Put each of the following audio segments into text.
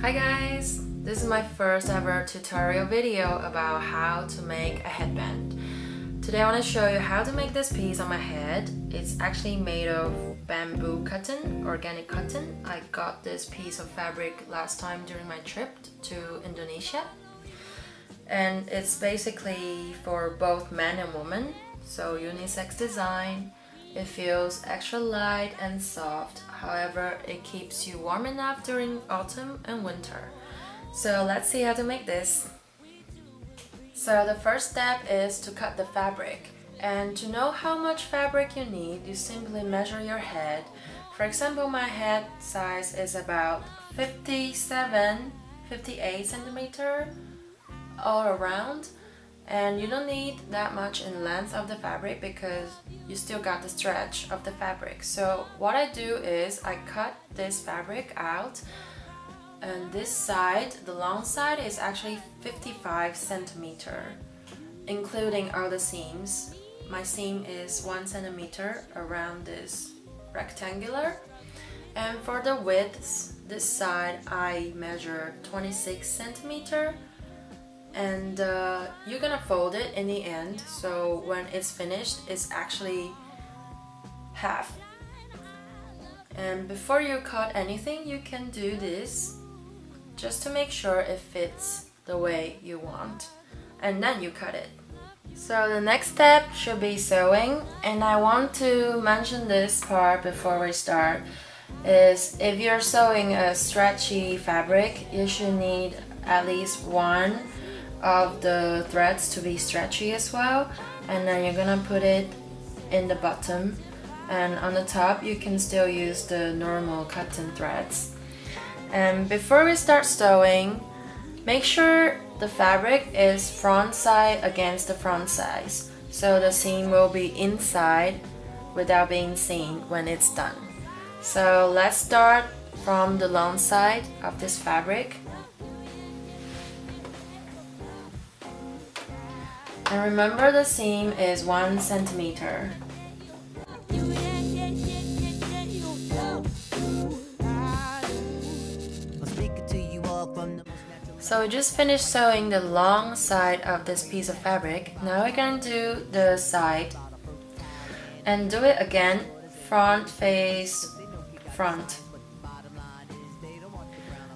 Hi guys! This is my first ever tutorial video about how to make a headband. Today I want to show you how to make this piece on my head. It's actually made of bamboo cotton, organic cotton. I got this piece of fabric last time during my trip to Indonesia. And it's basically for both men and women, so unisex design. It feels extra light and soft, however it keeps you warm enough during autumn and winter. So let's see how to make this. So the first step is to cut the fabric. And to know how much fabric you need, you simply measure your head. For example, my head size is about 58 centimeter all around. And you don't need that much in length of the fabric because you still got the stretch of the fabric. So what I do is I cut this fabric out, and this side, the long side, is actually 55 centimeter, including all the seams. My seam is 1 centimeter around this rectangular. And for the widths, this side I measure 26 centimeter. And you're gonna fold it in the end, so when it's finished it's actually half. And before you cut anything, you can do this just to make sure it fits the way you want, and then you cut it. So the next step should be sewing, and I want to mention this part before we start is if you're sewing a stretchy fabric, you should need at least one of the threads to be stretchy as well, and then you're gonna put it in the bottom, and on the top you can still use the normal cotton threads. And before we start sewing, make sure the fabric is front side against the front sides, so the seam will be inside without being seen when it's done. So let's start from the long side of this fabric. And remember, the seam is 1 centimeter. So we just finished sewing the long side of this piece of fabric. Now we're going to do the side. And do it again, front face front.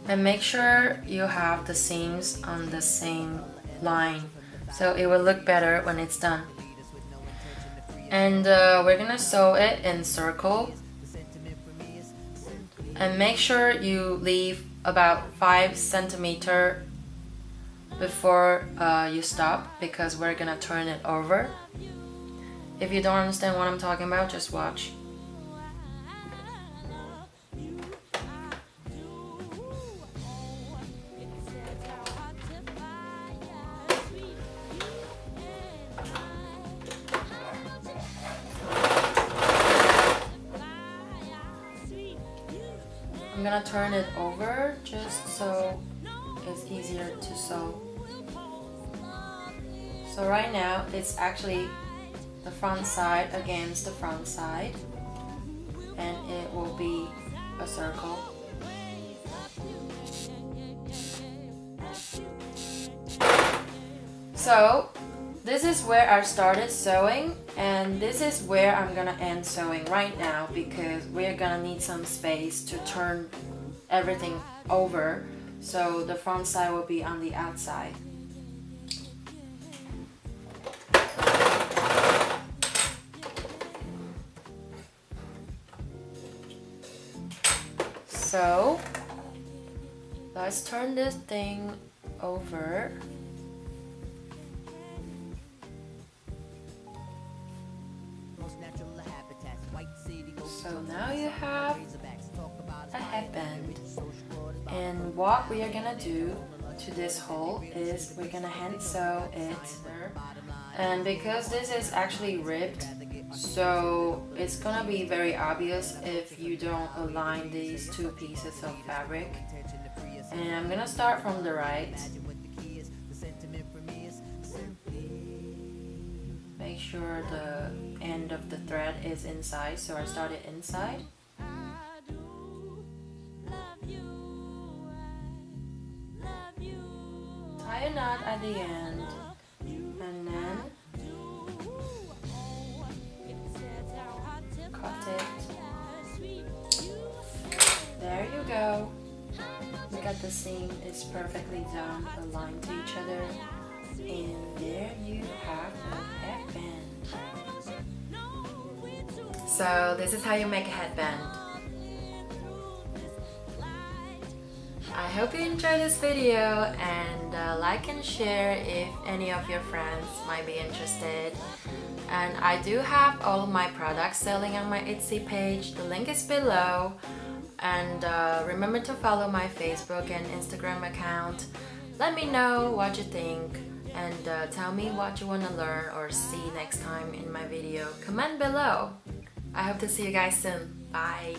And make sure you have the seams on the same line, so it will look better when it's done. And we're gonna sew it in circle, and make sure you leave about 5 centimeter before you stop, because we're gonna turn it over. If you don't understand what I'm talking about, just watch. I'm gonna turn it over just so it's easier to sew. So right now it's actually the front side against the front side, and it will be a circle. So this is where I started sewing, and this is where I'm gonna end sewing right now, because we're gonna need some space to turn everything over, so the front side will be on the outside. So let's turn this thing over. So now you have a headband, and what we are gonna do to this hole is we're gonna hand sew it. And because this is actually ribbed, so it's gonna be very obvious if you don't align these two pieces of fabric. And I'm gonna start from the right. Make sure the end of the thread is inside, so I started inside. knot at the end, and then cut it. There you go. Look at the seam, it's perfectly done, aligned to each other, and there you have a headband. So this is how you make a headband. I hope you enjoyed this video, and like and share if any of your friends might be interested. And I do have all of my products selling on my Etsy page, the link is below. And remember to follow my Facebook and Instagram account. Let me know what you think, and tell me what you want to learn or see next time in my video. Comment below. I hope to see you guys soon. Bye!